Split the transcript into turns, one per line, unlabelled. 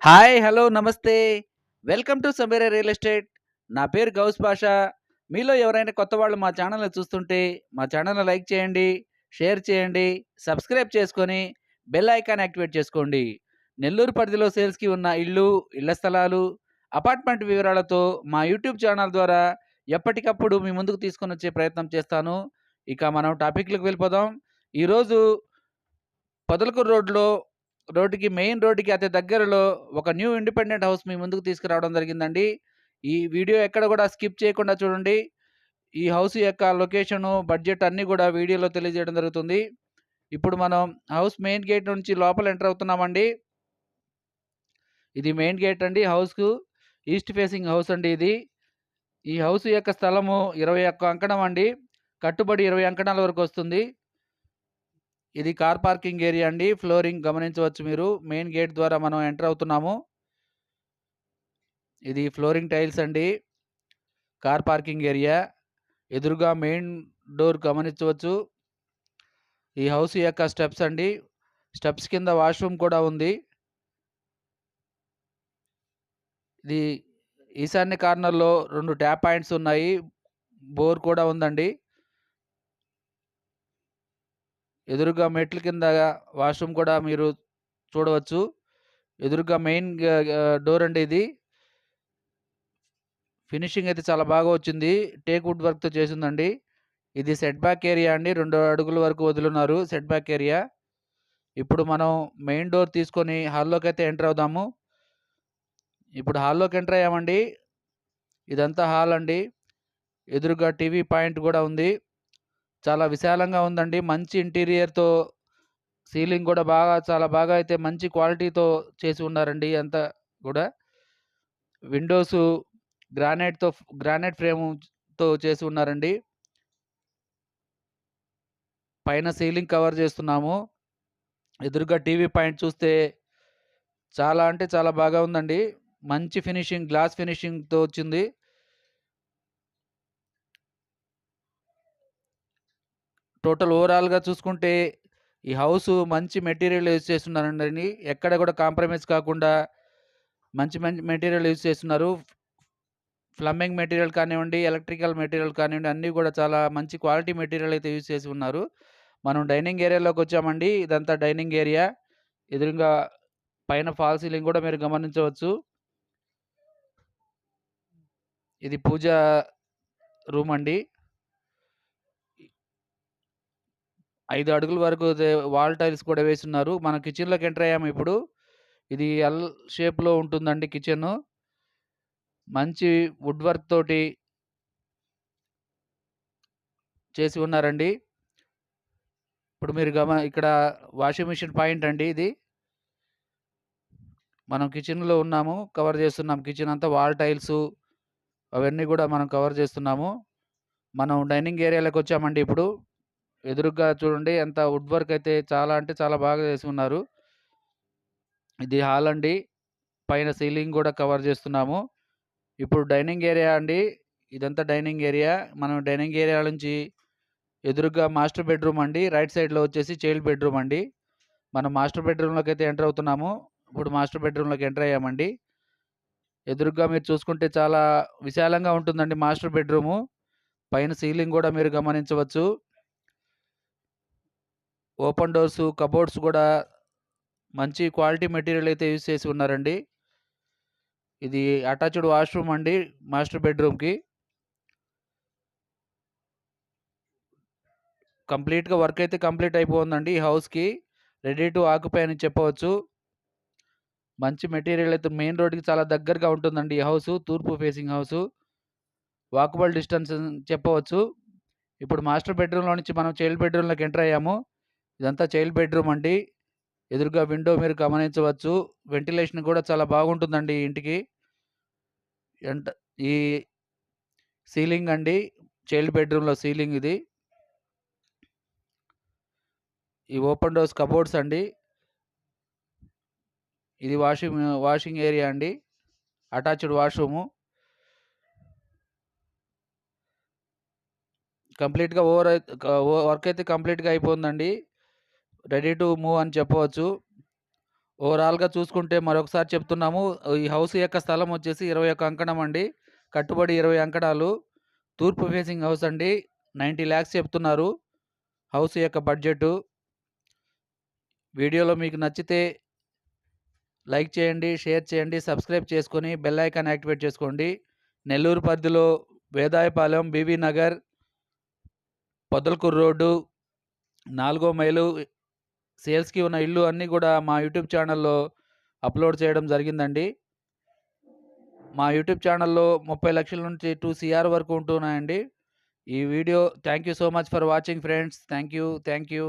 Hi! Hello! నమస్తే. Welcome to Sameera real estate. నా పేరు గౌస్ పాషా. మీలో ఎవరైనా కొత్త వాళ్ళు మా ఛానల్‌ని చూస్తుంటే, మా ఛానల్‌ని లైక్ చేయండి, షేర్ చేయండి, సబ్స్క్రైబ్ చేసుకొని, బెల్ ఐకాన్ యాక్టివేట్ చేసుకోండి. నెల్లూరు పరిధిలో సేల్స్‌కి ఉన్న ఇళ్ళు, ఇళ్ల స్థలాలు, అపార్ట్మెంట్ వివరాలతో మా యూట్యూబ్ ఛానల్ ద్వారా ఎప్పటికప్పుడు మీ ముందుకు తీసుకొనొచ్చే ప్రయత్నం చేస్తాను. ఇక మనం టాపిక్‌లోకి వెళ్ళిపోదాం. ఈరోజు పొదలకూరు రోడ్డుకి మెయిన్ రోడ్డుకి అతి దగ్గరలో ఒక న్యూ ఇండిపెండెంట్ హౌస్ మీ ముందుకు తీసుకురావడం జరిగిందండి. ఈ వీడియో ఎక్కడ కూడా స్కిప్ చేయకుండా చూడండి. ఈ హౌస్ యొక్క లొకేషను, బడ్జెట్ అన్నీ కూడా వీడియోలో తెలియజేయడం జరుగుతుంది. ఇప్పుడు మనం హౌస్ మెయిన్ గేట్ నుంచి లోపల ఎంటర్ అవుతున్నామండి. ఇది మెయిన్ గేట్ అండి హౌస్‌కు. ఈస్ట్ ఫేసింగ్ హౌస్ అండి ఇది. ఈ హౌస్ యొక్క స్థలము 21 అంకణం అండి. కట్టుబడి 20 అంకణాల వరకు వస్తుంది. ఇది కార్ పార్కింగ్ ఏరియా అండి. ఫ్లోరింగ్ గమనించవచ్చు మీరు. మెయిన్ గేట్ ద్వారా మనం ఎంటర్ అవుతున్నాము. ఇది ఫ్లోరింగ్ టైల్స్ అండి. Car parking area. ఎదురుగా మెయిన్ డోర్ గమనించవచ్చు. ఈ హౌస్ యొక్క స్టెప్స్ అండి. స్టెప్స్ కింద వాష్‌రూమ్ కూడా ఉంది. ఇది ఈశాన్య కార్నర్‌లో 2 ట్యాప్ పాయింట్స్ ఉన్నాయి. బోర్ కూడా ఉందండి. ఎదురుగా మెట్ల కింద వాష్‌రూమ్ కూడా మీరు చూడవచ్చు. ఎదురుగా మెయిన్ డోర్ అండి ఇది. ఫినిషింగ్ అయితే చాలా బాగా వచ్చింది. టేక్ వుడ్ వర్క్‌తో చేసుందండి. ఇది సెట్ బ్యాక్ ఏరియా అండి. 2 అడుగుల వరకు వదిలున్నారు సెట్ బ్యాక్ ఏరియా. ఇప్పుడు మనం మెయిన్ డోర్ తీసుకొని హాల్లోకైతే ఎంటర్ అవుదాము. ఇప్పుడు హాల్లోకి ఎంటర్ అయ్యామండి. ఇదంతా హాల్ అండి. ఎదురుగా టీవీ పాయింట్ గూడా ఉంది. చాలా విశాలంగా ఉందండి. మంచి ఇంటీరియర్‌తో సీలింగ్ గూడా చాలా బాగా అయితే మంచి క్వాలిటీతో చేసి ఉన్నారండి అంతా గూడా. విండోసు గ్రానైట్ ఫ్రేముతో చేసి ఉన్నారండి. పైన సీలింగ్ కవర్ చేస్తున్నాము. ఎదురుగా టీవీ పాయింట్ చూస్తే చాలా అంటే చాలా బాగా ఉందండి. మంచి ఫినిషింగ్, గ్లాస్ ఫినిషింగ్‌తో వచ్చింది. టోటల్ ఓవరాల్‌గా చూసుకుంటే ఈ హౌసు మంచి మెటీరియల్ యూజ్ చేసున్నారండి. ఎక్కడ కూడా కాంప్రమైజ్ కాకుండా మంచి మెటీరియల్ యూజ్ చేస్తున్నారు. ప్లంబింగ్ మెటీరియల్ కానివ్వండి, ఎలక్ట్రికల్ మెటీరియల్ కానివ్వండి అన్నీ కూడా చాలా మంచి క్వాలిటీ మెటీరియల్ అయితే యూజ్ చేసి ఉన్నారు. మనం డైనింగ్ ఏరియాలోకొచ్చామండి. ఇదంతా డైనింగ్ ఏరియా. ఎదురుంగా పైన ఫాల్ సీలింగ్ కూడా మీరు గమనించవచ్చు. ఇది పూజా రూమ్ అండి. 5 అడుగుల వరకు వాల్ టైల్స్ కూడా వేసున్నారు. మనం కిచెన్‌లోకి ఎంటర్ అయ్యాము ఇప్పుడు. ఇది ఎల్ షేప్‌లో ఉంటుందండి కిచెను. మంచి వుడ్ వర్క్ తోటి చేసి ఉన్నారండి. ఇప్పుడు మీరు ఇక్కడ వాషింగ్ మెషిన్ పాయింట్ అండి ఇది. మనం కిచెన్‌లో ఉన్నాము. కవర్ చేస్తున్నాం. కిచెన్ అంతా వాల్ టైల్సు అవన్నీ గూడా మనం కవర్ చేస్తున్నాము. మనం డైనింగ్ ఏరియాలోకొచ్చామండి ఇప్పుడు. ఎదురుగ్గా చూడండి ఎంత వుడ్ వర్క్ అయితే చాలా అంటే చాలా బాగా చేసి ఉన్నారు. ఇది హాల్ అండి. పైన సీలింగ్ గూడా కవర్ చేస్తున్నాము. ఇప్పుడు డైనింగ్ ఏరియా అండి. ఇదంతా డైనింగ్ ఏరియా. మనం డైనింగ్ ఏరియా నుంచి ఎదురుగ్గా మాస్టర్ బెడ్‌రూమ్ అండి. రైట్ సైడ్‌లో వచ్చేసి చైల్డ్ బెడ్‌రూమ్ అండి. మనం మాస్టర్ బెడ్‌రూమ్‌లోకైతే ఎంటర్ అవుతున్నాము. ఇప్పుడు మాస్టర్ బెడ్‌రూమ్‌లోకి ఎంటర్ అయ్యామండి. ఎదురుగ్గా మీరు చూసుకుంటే చాలా విశాలంగా ఉంటుందండి మాస్టర్ బెడ్‌రూము. పైన సీలింగ్ గూడా మీరు గమనించవచ్చు. ఓపెన్ డోర్సు, కబోర్డ్స్ గూడా మంచి క్వాలిటీ మెటీరియల్ అయితే యూజ్ చేసి ఉన్నారండి. ఇది అటాచ్డ్ వాష్‌రూమ్ అండి మాస్టర్ బెడ్‌రూమ్‌కి. కంప్లీట్‌గా వర్క్ అయితే కంప్లీట్ అయిపోయిందండి ఈ హౌస్‌కి. రెడీ టు ఆక్యుపై అని చెప్పవచ్చు. మంచి మెటీరియల్ అయితే మెయిన్ రోడ్‌కి చాలా దగ్గరగా ఉంటుందండి ఈ హౌసు. తూర్పు ఫేసింగ్ హౌసు. వాకబుల్ డిస్టెన్స్ అని చెప్పవచ్చు. ఇప్పుడు మాస్టర్ బెడ్‌రూమ్‌లో నుంచి మనం చైల్డ్ బెడ్‌రూమ్‌లోకి ఎంటర్ అయ్యాము. ఇదంతా చైల్డ్ బెడ్‌రూమ్ అండి. ఎదురుగా విండో మీరు గమనించవచ్చు. వెంటిలేషన్ కూడా చాలా బాగుంటుందండి ఈ ఇంటికి. ఎంట ఈ సీలింగ్ అండి. చైల్డ్ బెడ్‌రూమ్‌లో సీలింగ్ ఇది. ఈ ఓపెన్ డోర్స్ కబోర్డ్స్ అండి. ఇది వాషింగ్ ఏరియా అండి. Attached washroom. కంప్లీట్‌గా ఓవర్ అయిత్ క వర్క్ అయితే కంప్లీట్‌గా అయిపోయిందండి. రెడీ టు మూవ్ అని చెప్పవచ్చు. ఓవరాల్‌గా చూసుకుంటే మరొకసారి చెప్తున్నాము. ఈ హౌస్ యొక్క స్థలం వచ్చేసి 21 అంకణం అండి. కట్టుబడి 20 అంకణాలు. తూర్పు ఫేసింగ్ హౌస్ అండి. 90 లాక్స్ చెప్తున్నారు హౌస్ యొక్క బడ్జెటు. వీడియోలో మీకు నచ్చితే లైక్ చేయండి, షేర్ చేయండి, సబ్స్క్రైబ్ చేసుకొని బెల్ ఐకాన్ యాక్టివేట్ చేసుకోండి. నెల్లూరు పరిధిలో వేదాయపాలెం, బీబీ నగర్, పొదలకూరు రోడ్డు, 4 మైలు సేల్స్‌కి ఉన్న ఇల్లు అన్నీ కూడా మా యూట్యూబ్ ఛానల్‌లో అప్‌లోడ్ చేయడం జరిగిందండి. మా యూట్యూబ్ ఛానల్‌లో 30 లక్షల నుంచి 2 సీఆర్ వరకు ఉంటున్నాయండి. ఈ video thank you so much for watching friends. Thank you.